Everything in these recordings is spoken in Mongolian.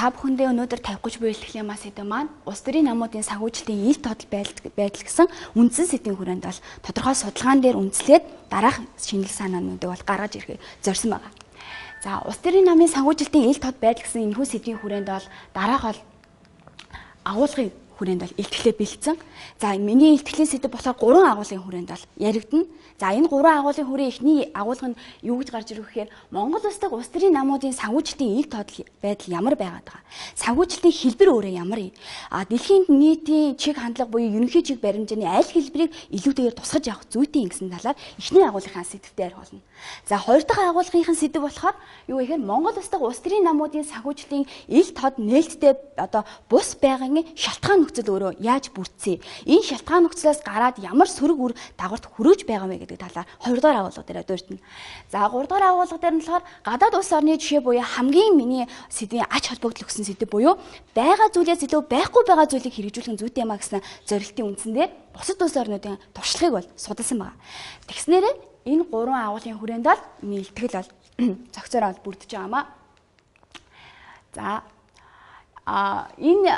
та бүхэндээ өнөөдөр тавих гэж буй ихтгэлийн сэдэв маань улс төрийн намуудын санхүүжилтийн ил тодол байдал гэсэн үндсэн сэдвийн хүрээнд бол тодорхой судалгаан дээр үндэслээд дараах шинжлэх санаануудыг бол гаргаж ирэхийг зорьсон байна. За улс төрийн намын санхүүжилтийн ил тод байдал гэсэн энэхүү сэдвийн хүрээнд бол дараах бол агуулгын хүрээнд бол илтгэлээ бэлдсэн. За миний илтгэлийн сэдэв болохоор 3 агуулгын хүрээнд бол яригдана. За энэ 3 агуулгын хүрээ эхний агуулга нь юу гэж гарч ирэх гэхээр Монгол улс дахь улс төрийн намуудын санхүүжилтийн ил тодол байдал ямар байгаад байгаа. Санхүүжилтийн хэлбэр өөрөө ямар юм. Дэлхийн нийтийн чиг хандлага буюу ерөнхий чиг баримжааны аль хэлбэрийг илүүтэйгээр тусгаж явах зүйтэй гэсэн талаар эхний агуулгын сэдэвтэй ярих болно. За хоёр дахь агуулгын сэдэв болохоор юу гэхээр Монгол улс дахь улс төрийн намуудын санхүүжилтийн ил тод нээлттэй одоо бус байгаагийн шалтгаан нөхцөл өөрөө яаж бүрдсэн. Энэ шалтгаан нөхцлөөс гараад ямар сөрөг үр дагаварт хүрэж байгаа вэ гэдэг талаар 2 дугаар агуулга дээр дурдна. За 3 дугаар агуулга дээр нь болохоор гадаад улс орны жишээ буюу хамгийн миний сэдвийн ач холбогдол өгсөн сэдэв буюу байгаа зүйлээс илүү байхгүй байгаа зүйлийг хэрэгжүүлэх нь зүйтэй юм а гэсэн зорилтын үндсэн дээр бусад улс орнуудын туршлагыг бол судалсан байна. Тэгснээр энэ 3 агуулгын хүрээнд бол миний илтгэл бол зохицоор бол бүрдэж байгаа юм а. За энэ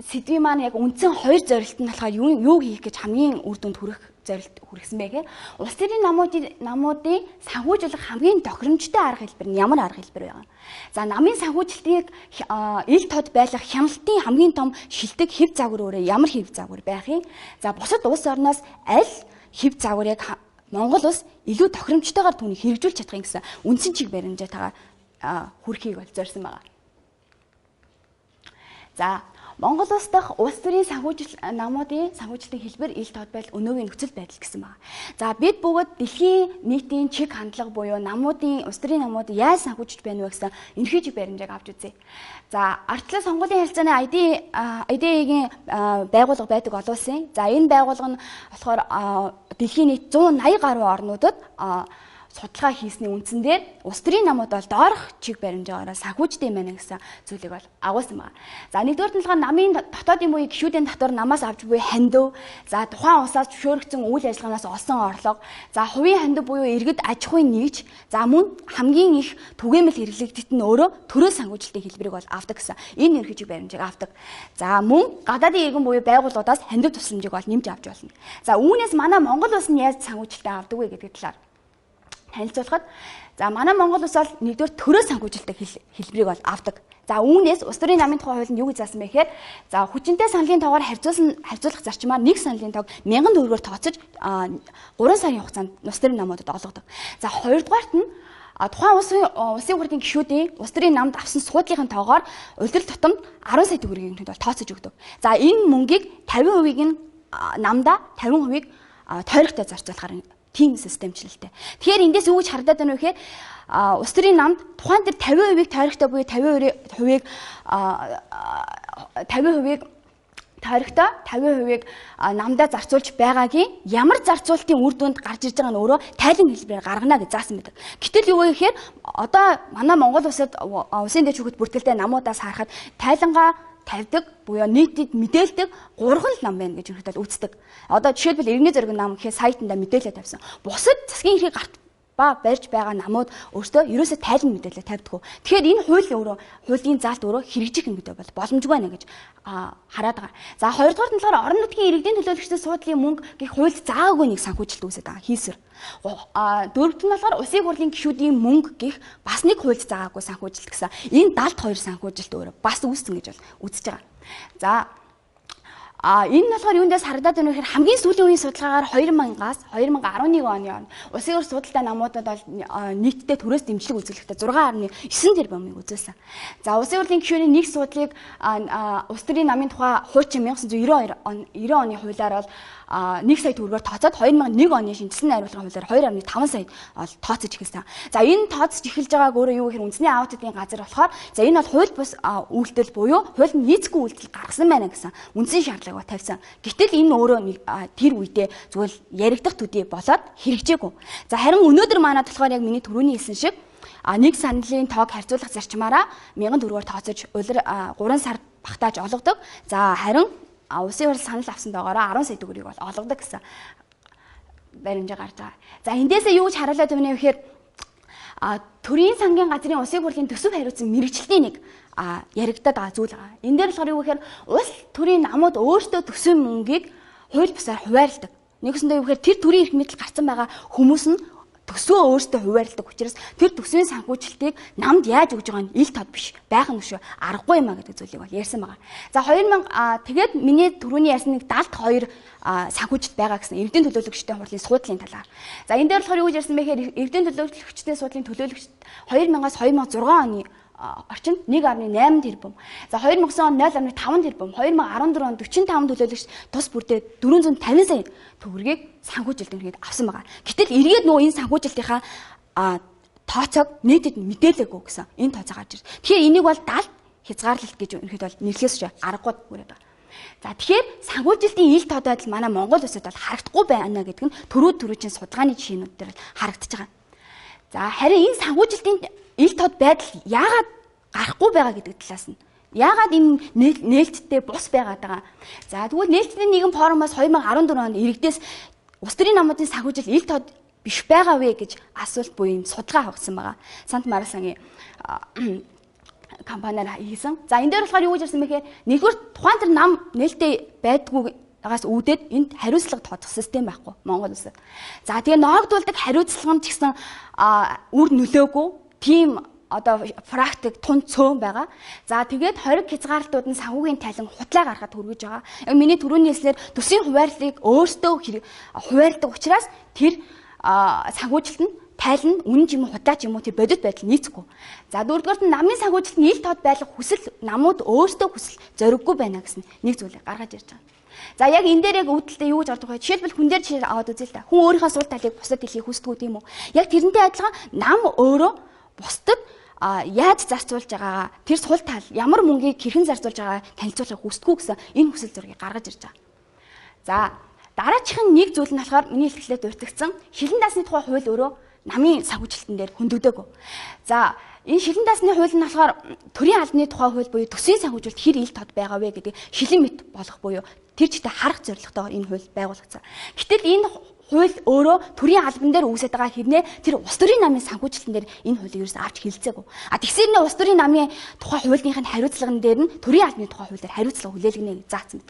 сэдвийн маань яг үндсэн 2 зорилт нь болохоор юу хийх гэж хамгийн үр дүнд хүргэсэн бэ гэхээр улс төрийн намуудын санхүүжүүлэх хамгийн тохиромжтой арга хэлбэр нь ямар арга хэлбэр вэ? За намын санхүүжилтийг ил тод байлгах хяналтын хамгийн том шилдэг хэв загвар өөрөө ямар хэв загвар байх юм? За бусад улс орноос аль хэв загвар яг Монгол улс илүү тохиромжтойгоор түүнийг хэрэгжүүлж чадах юм гэсэн үндсэн чиг баримжаатайгаар хүрхийг бол зорьсон байна. За Монгол улс дахь улс төрийн намуудын санхүүжилтийн хэлбэр ил тод байдал өнөөгийн нөхцөл байдал гэсэн байна. За бид бүгд дэлхийн нийтийн чиг хандлага буюу улс төрийн намууд яаж санхүүжиж байна вэ гэсэн энэхүү чиг баримжааг авч үзье. За ард талаа сонгуулийн харилцааны IDA-гийн байгууллага байдаг олон улсын. За энэ байгууллага нь болохоор дэлхийн нийт 180 гаруй орнуудад судалгаа хийсний үндсэн дээр улс төрийн намууд бол доорх чиг баримжаагаар санхүүждэг юм байна гэсэн зүйлийг бол агуулсан байна. За нэгдүгээр нь болохоор намын дотоодын буюу гишүүдийн татвар намаас авч буй хандив, за тухайн улсаас зөвшөөрөгдсөн үйл ажиллагаанаас олсон орлого, за хувийн хандив буюу иргэд аж ахуйн нэгж, за мөн хамгийн их түгээмэл хэрэглэгдэт нь өөрөө төрөө санхүүжилтийн хэлбэрийг бол авдаг гэсэн энэ ерөнхий чиг баримжааг авдаг. За мөн гадаадын иргэн буюу байгууллагуудаас хандив тусламжийг бол нэмж авч болно. За үүнээс манай Монгол улс нь яаж санхүүжилтээ авдаг вэ гэдэг талаар танилцуулахад за манай Монгол улс бол нэгдүгээр төрөө санхүүжилтийн хэлбэрийг бол авдаг. За үүнээс улс төрийн намын тухай хуулинд юу гэж заасан бэ гэхээр за хүчинтэй саналийн тоогоор харьцуулах зарчмаар нэг саналийн тоог 1000 төгрөгөөр тооцож 3 сарын хугацаанд улс төрийн намуудад олгодог. За хоёрдугаарт нь тухайн улсын хурлын гишүүдийн улс төрийн намд авсан суудлын тоогоор улирал тутамд 10 сая төгрөгийн тооцож өгдөг. За энэ мөнгийг 50%-ийг нь намда 50%-ийг тойрогтой зарцуулахаар тийм системчлэлтэй. Тэгэхээр эндээс юу гэж харагдаад байна вэ гэхээр улс төрийн намд тухайн дээр 50%-ийг тойрогтой буюу 50%-ийг тойрогтой 50%-ийг намдаа зарцуулж байгаагийн ямар зарцуулалтын үр дүнд гарч ирж байгаа нь өөрөө тайлан хэлбэрээр гаргана гэж заасан байдаг. Гэтэл юу вэ гэхээр одоо манай Монгол улсад улсын дэд шүүхэд бүртгэлтэй намуудаас харахад тайлангаа тавьдаг буюу нийтэд мэдээлдэг 3 нам байна гэж өнөөдөр үздэг. Одоо жишээлбэл иргэний зориг нам гэхэд сайтанда мэдээлэл тавьсан. Бусад засгийн эрхийг гарт барьж байгаа намууд өөртөө ерөөсөө тайлан мэдээлэл тавьдаг. Тэгэхээр энэ хуулийн заалт өөрөө хэрэгжих юм гэдэг бол боломжгүй байна гэж хараад байгаа. За хоёрдугаар нь болохоор орон нутгийн иргэдийн төлөөлөгчдийн суудлын мөнгө гэх хуульд заагаагүй нэг санхүүжилт үүсэж байгаа хийсвэр. Дөрөвт нь болохоор улсын хурлын гишүүдийн мөнгө гэх бас нэг хуульд заагаагүй санхүүжилт гэсэн энэ 72 санхүүжилт өөрөө бас үүссэн гэж бол үзэж байгаа. За энэ нь болохоор юундээс харагдаад байна вэ гэхээр хамгийн сүүлийн үеийн судалгаагаар 2000-аас 2011 оны улсын хурлын судалтай намуудад бол нийтдээ төрөөс дэмжлэг үзүүлэхдээ 6.9 тэрбумыг үзүүлсэн. За улсын хурлын гишүүний нэг суудлыг улс төрийн намын тухай хуучин 1992 оны хуулиар бол 1 сая төгрөгөөр тооцоод 2001 оны шинжилсэн найруулгын хуулиар 2.5 сая тооцож эхэлсэн. За энэ тооцож эхэлж байгааг өөрөө юу гэхээр үндэсний аудитын газар болохоор за энэ бол хууль бус үйлдэл буюу хууль нь нийцгүй үйлдэл гаргасан байна гэсэн үндсэн шаардлагыг тавьсан. Гэтэл энэ өөрөө тэр үедээ зөвхөн яригдах төдий болоод хэрэгжээгүй. За харин өнөөдөр манайд болохоор яг миний түрүүний хэлсэн шиг нэг саналийн тоог харьцуулах зарчмаараа 1000 төгрөгөөр тооцож 3 сар багтааж олгодог. За харин улсын хурл санал авсан доогоороо 10 сая төгрөгийг бол олгодог гэсэн баримжаа гарч байгаа. За эндээсээ юу гэж харуулад байна вэ гэхээр төрийн сангийн газрын улсын хурлын төсөв хариуцсан мэрэгчлэлтийн нэг яригдаад байгаа зүйл байгаа. Энэ дээр болохоор юу гэхээр улс төрийн намууд өөрсдөө төсөө мөнгийг хууль бусаар хуваарлдаг. Нэгсэндээ юу гэхээр тэр төрийн эрх мэдэл гарсан байгаа хүмүүс нь төсөө өөрсдөө хуваарлдаг учраас тэр төсвийн санхүүжилтийг намд яаж өгж байгаа нь ил тод биш байх нь шүү аргагүй юм а гэдэг зүйлийг бол ярьсан байгаа. За 2000 тэгээд миний түрүүний ярьсан нэг 72 санхүүжилт байгаа гэсэн эрдэнэ төлөөлөгчдийн хурлын суудлын талаар. За энэ дээр болохоор юу гэж ярьсан бэ гэхээр эрдэнэ төлөөлөгчдийн суудлын төлөөлөгчд 2000-аас 2006 оны орчинд 1.8 тэрбум. За 2009 он 0.5 тэрбум, 2014 он 45 төлөөлөгч тус бүрдээ 450 сая төгрөгийг санхүүжилт ингээд авсан байгаа. Гэтэл эргээд нөгөө энэ санхүүжилтийнхаа тооцоог нийтэд мэдээлээгүй гэсэн энэ тооцоо гарч ирсэн. Тэгэхээр энийг бол далд хязгаарлалт гэж ерөнхийд бол нэрлэхээс аргагүй бүрээд байгаа. За тэгэхээр санхүүжилтийн ил тод байдал манай Монгол улсад бол харагдахгүй байна гэдэг нь төрөөчийн судалгааны жишээнүүд дээр харагдаж байгаа. За харин энэ санхүүжилтийн ил тод байдал яагаад гарахгүй байгаа гэдэг талаас нь яагаад энэ нээлттэй бус байгаад байгаа. За тэгвэл нээлттэй нийгэм форумоос 2014 онд иргэдээс улс төрийн намуудын санхүүжилт ил тод биш байгаа вэ гэж асуулт буюу судалгаа авсан байгаа. Сант Марасангийн компаниар хийсэн. За энэ дээр болохоор юу гэж ирсэн бэ гэхээр нэгдүгээр тухайн тэр нам нээлттэй байдгүйгээс үүдээд энд хариуцлага тоодох систем байхгүй Монгол улсад. За тэгээ ноогдуулдаг хариуцлага нь ч гэсэн үр нөлөөгүй тийм практик тун цөөн байгаа. За тэгээд хориг хязгаарлалтууд нь санхүүгийн тайлан хутлаа гаргахад хүргэж байгаа. Миний түрүүний хэлснээр төсвийн хуваарлыг өөртөө хуваалдаг учраас тэр санхүүжилт нь тайлан үнэн ч юм уу худлаа ч юм уу тэр бодит байдал нийцэхгүй. За дөрөвдүгээрт нь намын санхүүжилт нь ил тод байх хүсэл намууд өөртөө хүсэл зориггүй байна гэсэн нэг зүйлийг гаргаж ирж байгаа. За яг энэ дээр яг үүдэлтэй юу гэж ордог вэ? Жишээлбэл хүн дээр жишээ аваад үзье л да. Хүн өөрийнхөө сул талыг бусдад хэлхийг хүсдэг тийм үү? Яг тэрнтэй адилхан нам өөрөө бусдад яаж зарцуулж байгаагаа тэр сул тал ямар мөнгийг хэрхэн зарцуулж байгаагаа танилцуулахыг хүсдэггүй гэсэн энэ хүсэл зургийг гаргаж ирж байгаа. За дараачихын нэг зүйл нь болохоор миний хэлтлээ дурдгдсан шилэн даасны тухай хууль өөрөө намын санхүүжилтэн дээр хөндөөгдөөг. За энэ шилэн даасны хууль нь болохоор төрийн албаны тухай хууль буюу төсвийн санхүүжилт хэр ил тод байгаа вэ гэдэг шилэн мэт болох буюу тэр чигтээ харах зорилготойгоор энэ хууль байгуулагдсан. Гэтэл энэ хууль өөрөө төрийн албан дээр үүсэж байгаа хэрнээ тэр улс төрийн намын санхүүжилтэн дээр энэ хуулийг ерөөс авч хэлцээгүй. Тэгсээр нэ улс төрийн намын тухай хуулийнхын хариуцлаган дээр нь төрийн албаны тухай хуулиар хариуцлага хүлээлгэнэ гэж заасан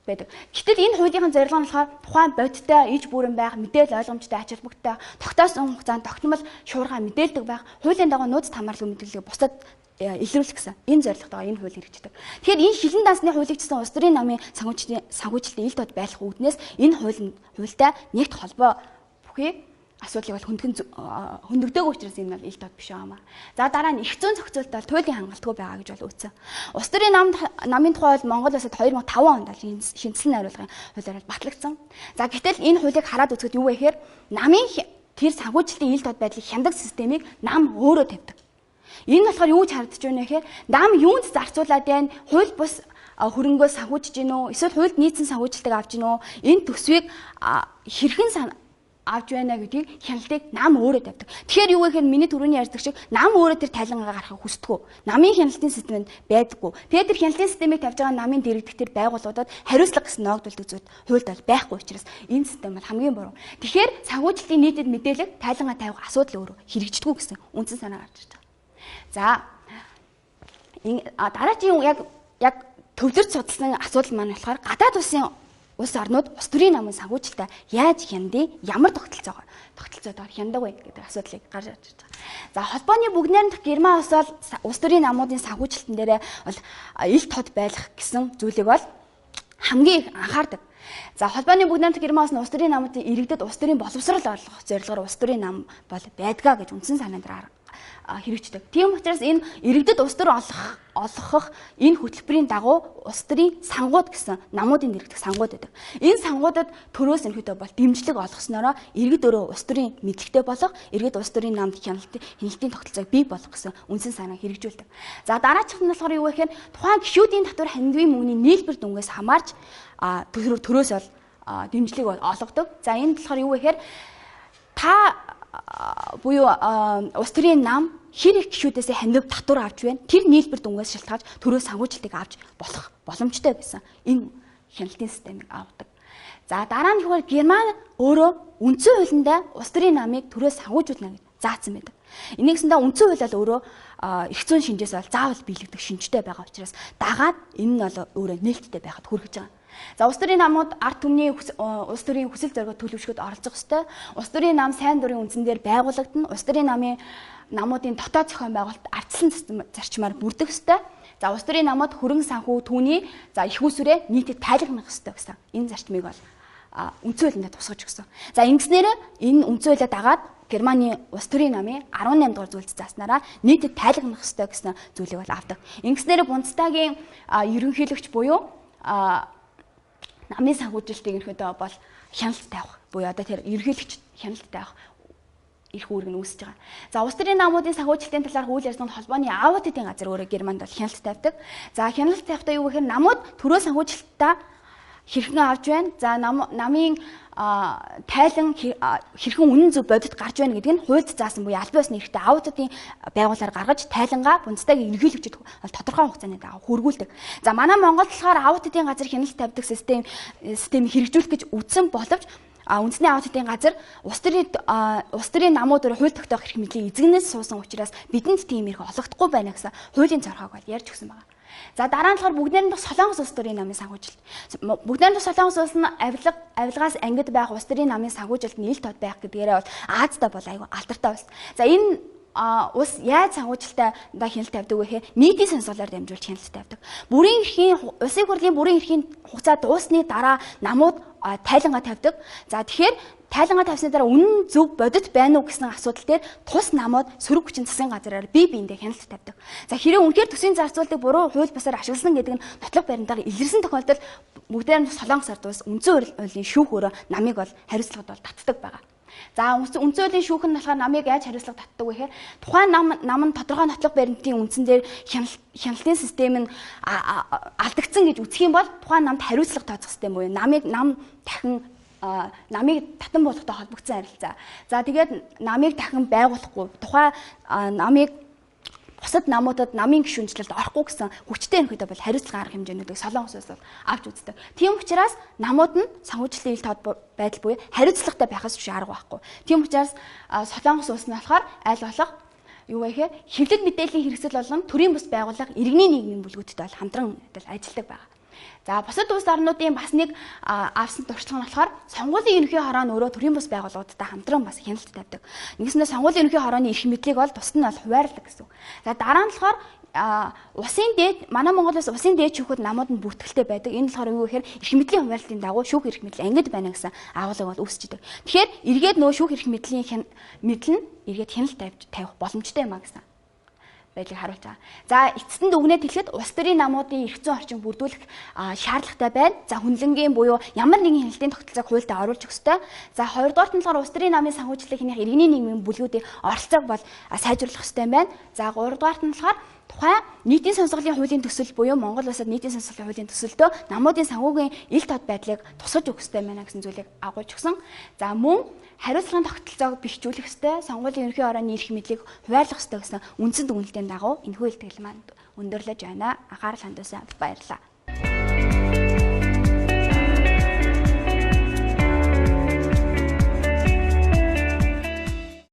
байдаг. Гэтэл энэ хуулийн зорилго нь болохоор тухайн бодиттой иж бүрэн байх, мэдээлэл ойлгомжтой ач холбогдолтой, тогтоосон хугацаанд тогтмол шуурга мэдээлдэг байх, хуулийн дагуу нууц хамаарлын мэдээллийг бусдад илрүүлэх гэсэн энэ зорилготойгоо энэ хууль хэрэгждэг. Тэгэхээр энэ шилэн даасны хуулигчсан улс төрийн намын санхүүжилтийн ил тод байх үүднээс энэ хуультай нэгт холбоо бүхий асуудлыг бол хөндөгдөөг учраас энэ бол ил тод биш байгаамаа. За дараа нь их зүүн зохицуулалт бол туйлын хангалтгүй байгаа гэж бол үзсэн. Улс төрийн намын тухай бол Монгол улсад 2005 онд шинжилсэн найруулгын хуулиар батлагдсан. За гэтэл энэ хуулийг хараад үзэхэд юу вэ гэхээр намын тэр санхүүжилтийн ил тод байдлыг хяндаг системийг нам өөрөө тавьдаг. Энэ болохоор юу ч харагдаж байна гэхээр нам юунд зарцуулаад байна? Хууль бус хөрөнгөөс санхүүжиж гин үү? Эсвэл хуульд нийцсэн санхүүжилтийг авч гин үү? Энэ төсвийг хэрхэн авч байна гэдгийг хяналтыг нам өөрөө тавьдаг. Тэгэхээр юу гэхээр миний түрүүний ярьдаг шиг нам өөрөө тэр тайлангаа гаргахыг хүсдэггүй. Намын хяналтын системэнд байдаггүй. Тэгээд тэр хяналтын системийг тавьж байгаа намын дэргэдэгтэр байгууллагуудад хариуцлага гэсэн ноогдуулдаг зүйл хуульд бол байхгүй учраас энэ систем бол хамгийн буруу. Тэгэхээр санхүүжилтийн нийтэд мэдээлэл тайлангаа тавих асуудал өөрөө хэрэгждэггүй гэсэн үндсэн санаа гарч ирж байгаа. За дараагийн яг төвлөрч судалсан асуудал маань болохоор гадаад улсын улс орнууд улс төрийн намын санхүүжилтээ яаж хяндыг ямар тогтолцоотойгоор хяндаг вэ гэдэг асуудлыг гаргаж ирж байгаа. За холбооны бүгд найрамдах Герман улс бол улс төрийн намуудын санхүүжилтэн дээрээ бол ил тод байх гэсэн зүйлийг бол хамгийн их анхаардаг. За холбооны бүгд найрамдах Герман улс нь улс төрийн намуудын иргэдэд улс төрийн боловсрол олгох зорилгоор улс төрийн нам бол байдгаа гэж үндсэн санаанд хэрэгждэг. Тийм учраас энэ иргэдэд улс төр олгох энэ хөтөлбөрийн дагуу улс төрийн сангууд гэсэн намуудын нэрэгдэх сангууд байдаг. Энэ сангуудад төрөөс өнөхөдөө бол дэмжлэг олгоснороо иргэд өөрөө улс төрийн мэдлэгтэй болох, иргэд улс төрийн намд хяналтын тогтолцоог бий болгох гэсэн үндсэн санааг хэрэгжүүлдэг. За дараачих нь болохоор юу вэ гэхээр тухайн гишүүдийн татвар хандивын мөнгөний нийлбэр дүнгээс хамаарч төрөөс бол дэмжлэг олгодог. За энэ болохоор юу вэ гэхээр буюу улс төрийн нам хэр их гишүүдээс хандив татвар авч байна. Тэр нийлбэр дүнгээс шалтгаалж төрөө санхүүжилтийг авч болох боломжтой гэсэн энэ хяналтын системийг авдаг. За дараа нь ихвэр Герман өөрөө үндсэн хуулиндаа улс төрийн намыг төрөө санхүүжүүлнэ гэж заасан байдаг. Энийгсэндээ үндсэн хууль бол өөрөө эрх зүйн шинжээс бол заавал биелэгдэх шинжтэй байгаа учраас дагаад энэ нь бол өөрөө нээлттэй байхад хүргэж байгаа. За улс төрийн намууд ард түмний улс төрийн хүсэл зорилгод төлөвшөхөд оролцох ёстой. Улс төрийн нам сайн дурын үндсэн дээр байгуулагдана. Улс төрийн намуудын дотоод зохион байгуулалт ардчилсан зарчмаар бүрдэх ёстой. За улс төрийн намууд хөрөнгө санхүү түүний за их усүрээ нийтэд тайлгнах ёстой гэсэн энэ зарчмыг бол үндсэн хуулинд тусгаж өгсөн. За ингэснээр энэ үндсэн хуулиа дагаад Германы улс төрийн намын 18 дугаар зүйлд зааснараа нийтэд тайлгнах ёстой гэсэн зүйлийг бол авдаг. Ингэснээр Бундестагийн ерөнхийлөгч буюу намын санхүүжилтийг ерөнхийдөө бол хяналт тавих буюу одоо тэр ерөнхийлөгч хяналт тавих эрх үүрэг нь үүсэж байгаа. За улс төрийн намуудын санхүүжилтийн талаар хууль ёсны холбооны аудитын газар өөрөө Германд бол хяналт тавьдаг. За хяналт тавьхдаа юу гэхээр намууд төрөө санхүүжилтдаа хэрхэн авч байна. За намын тайлан хэрхэн үнэн зөв бодит гарч байна гэдэг нь хуульд заасан буюу аль биесны эрхтэй аудитын байгууллагаар гаргаж тайлангаа Бундестагийн ерөнхийлөгчд тодорхой хугацааны дагуу хүргүүлдэг. За манай Монголд болохоор аудитын газар хяналт тавьдаг системийг хэрэгжүүлэх гэж үтсэн боловч үндэсний аудитын газар улс төрийн намууд хууль тогтоох эрх мэдлийн эзэгнээс суусан учраас бидэнд тийм эрх олгохдохгүй байна гэсэн хуулийн зорилгыг бол ярьж өгсөн байна. За дараа нь болохоор бүгд найрамдах Солонгос улс төрийн намын санхүүжилт. Бүгд найрамдах Солонгос улс нь авилгаас ангид байх улс төрийн намын санхүүжилт нийлт тод байх гэдгээрээ бол Азтай бол айгүй алдартай улс. За энэ улс яаж санхүүжилтаа хяналт тавьдаг вэ гэхээр нийтийн сонсголоор дамжуулж хяналт тавьдаг. Улсын хурлын бүрийн эрхийн хугацаа дуусны дараа намууд тайлангаа тавьдаг. За тэгэхээр тайлангаа тавьсны дараа үнэн зөв бодит байна уу гэсэн асуудал дээр тус намууд сөрөг хүчин засгийн газраар бие биендээ хяналт тавьдаг. За хэрэв үнэхээр төсвийн зарцуулалтыг буруу хууль бусаар ашигласан гэдэг нь нотлох баримтаар илэрсэн тохиолдолд бүгдээр нь Солонгос ард улс үндсэн хуулийн шүүх өөрөө намыг бол хариуцлагад бол татдаг байгаа. За үндсэн хуулийн шүүх нь болохоор намыг яаж хариуцлага татдаг вэ гэхээр тухайн нам нь тодорхой нотлох баримтын үндсэн дээр хяналтын систем нь алдагдсан гэж үзэх юм бол тухайн намд хариуцлага тооцох систем буюу намыг татан болгохтой холбогдсон харилцаа. За тэгээд намыг дахин байгуулахгүй тухайн намыг бусад намуудад намын гишүүнчлэлд орохгүй гэсэн хүчтэй нөхөдөө бол хариуцлага арга хэмжээнүүдийг Солонгосоос бол авч үздэг. Тийм учраас намууд нь санхүүжилтийн ил тод байдал буюу хариуцлагатай байхаас биш арга байхгүй. Тийм учраас Солонгос улс нь болохоор аль болох юу вэ гэхээр хэвлэл мэдээллийн хэрэгсэл болгон төрийн бус байгууллага иргэний нийгмийн бүлгүүттэй бол хамтран ажилладаг байгаа. За бусад улс орнуудын бас нэг авсан туршлага нь болохоор сонгуулийн ерөнхий хороо нь өөрөө төрийн бус байгууллагуудтай хамтран бас хяналт тавьдаг. Ингэснээр сонгуулийн ерөнхий хорооны эрх мэдлийг бол тусад нь бол хуваарлаг гэсэн. За дараа нь болохоор усын дээд манай Монгол улс усын дээд шүүхэд намууд нь бүртгэлтэй байдаг. Энэ болохоор юу гэхээр эрх мэдлийн хуваарлтын дагуу шүүх эрх мэдэл ангид байна гэсэн агуулга бол үүсчихдээ. Тэгэхээр эргээд нөө шүүх эрх мэдлийн мэдэл нь эргээд хяналт тавих боломжтой юм а гэсэн байдлыг харуулж байгаа. За эцэст нь дүгнээд хэлэхэд улс төрийн намуудын эрх зүйн орчин бүрдүүлэх шаардлагатай байна. За хүнлэнгийн буюу ямар нэгэн хяналтын тогтолцоог хуульд оруулж өгөх ёстой. За хоёрдугаарт нь болохоор улс төрийн намын санхүүжилтийг хянах иргэний нийгмийн бүлгүүдийн оролцоог бол сайжруулах ёстой юм байна. За гуравдугаарт нь болохоор тухайн нийтийн сонсголын хуулийн төсөл буюу Монгол улсад нийтийн сонсголын хуулийн төсөлдөө намуудын санхүүгийн ил тод байдлыг тусгаж өгөх ёстой байна гэсэн зүйлийг агуулж өгсөн. За мөн хариуцлагын тогтолцоог бэхжүүлэх ёстой, сонгуулийн ерөнхий хорооны эрх мэдлийг хуваарлах ёстой гэсэн үндсэн дүгнэлтийн дагуу энэхүү илтгэл маань өндөрлөж байна. Анхаарал хандуулсан баярлалаа.